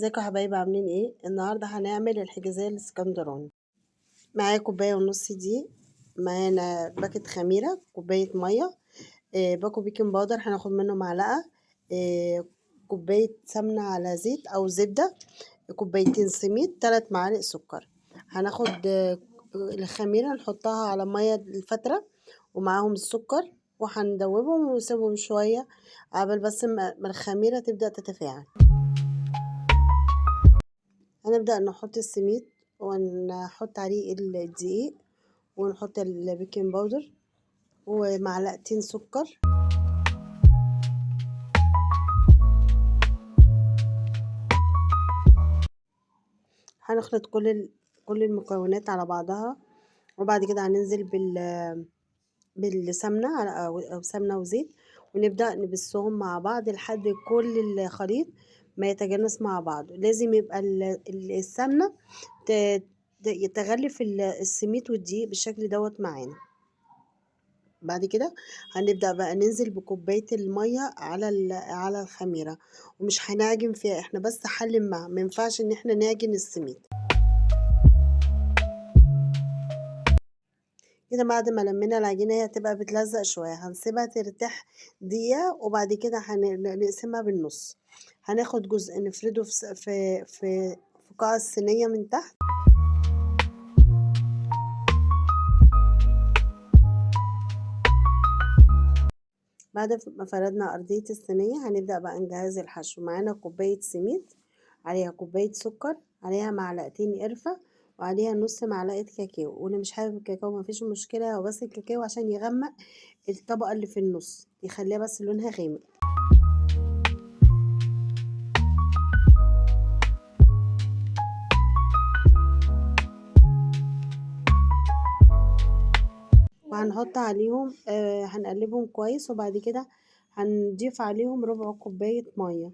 ازيكم يا حبايبي عاملين ايه؟ النهارده هنعمل الحجازية الاسكندراني. معايا كوباية ونص دقيق، معانا باكت خميرة، كوباية مية، باكو بيكنج باودر هناخد منه معلقة، كوباية سمنة على زيت أو زبدة، كوبايتين سميد، 3 معالق سكر. هناخد الخميرة نحطها على مية الفترة ومعاهم السكر، وهندوبهم ونسيبهم شوية قبل بس ما الخميرة تبدأ تتفاعل. هنبدأ نحط السميد ونحط عليه الدقيق ونحط البيكنج باودر ومعلقتين سكر. هنخلط كل المكونات على بعضها، وبعد كده هننزل بالسمنة أو سمنة وزيت، ونبدأ نبسهم مع بعض لحد كل الخليط ما يتجانس مع بعض. لازم يبقى السمنة تغلف السميد والدقيق بالشكل دوت معانا. بعد كده هنبدأ بقى ننزل بكوباية المية على الخميرة، ومش هنعجن فيها، احنا بس حل معها، مينفعش ان احنا نعجن السميد. كده بعد ما لمينا العجينة هي هتبقى بتلزق شوية، هنسيبها ترتاح دقيقة، وبعد كده هنقسمها بالنص. هناخد جزء نفرده في قاع الصينية من تحت. بعد ما فردنا أرضية الصينية هنبدأ بقى نجهز الحشو. معانا كوباية سميد، عليها كوباية سكر، عليها معلقتين قرفة، وعليها نص معلقة كاكاو. واللي مش حابب الكاكاو مفيش مشكلة، هو بس الكاكاو عشان يغمق الطبقة اللي في النص، يخليها بس لونها غامق. وهنحط عليهم هنقلبهم كويس، وبعد كده هنضيف عليهم ربع كوباية مية.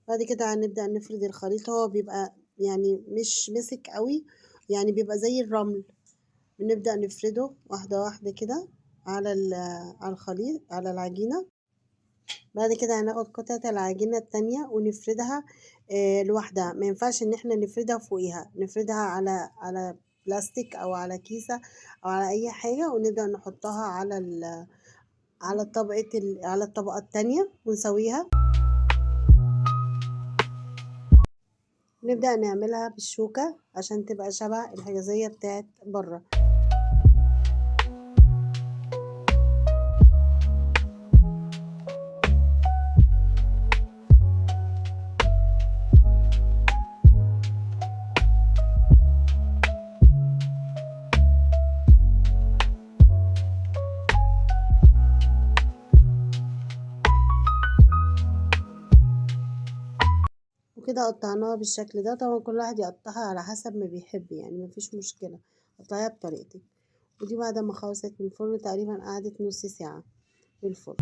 بعد كده هنبدأ نفرد الخليط. هو بيبقى يعني مش مسك قوي، يعني بيبقى زي الرمل. بنبدأ نفرده واحدة واحدة كده على الخليط، على العجينة. بعد كده هناخد قطعة العجينة التانية ونفردها لوحدها. ما ينفعش ان احنا نفردها فوقيها، نفردها على بلاستيك او على كيسة او على اي حاجة، ونبدأ نحطها على الطبقة التانية ونسويها. نبدأ نعملها بالشوكة عشان تبقى شبه الحجازية بتاعت بره. وكده قطعناها بالشكل ده. طبعا كل واحد يقطعها على حسب ما بيحب، يعني مفيش مشكلة، قطعيها بطريقتك. ودي بعد ما خلصت من الفرن تقريبا قعدت نص ساعة في الفرن.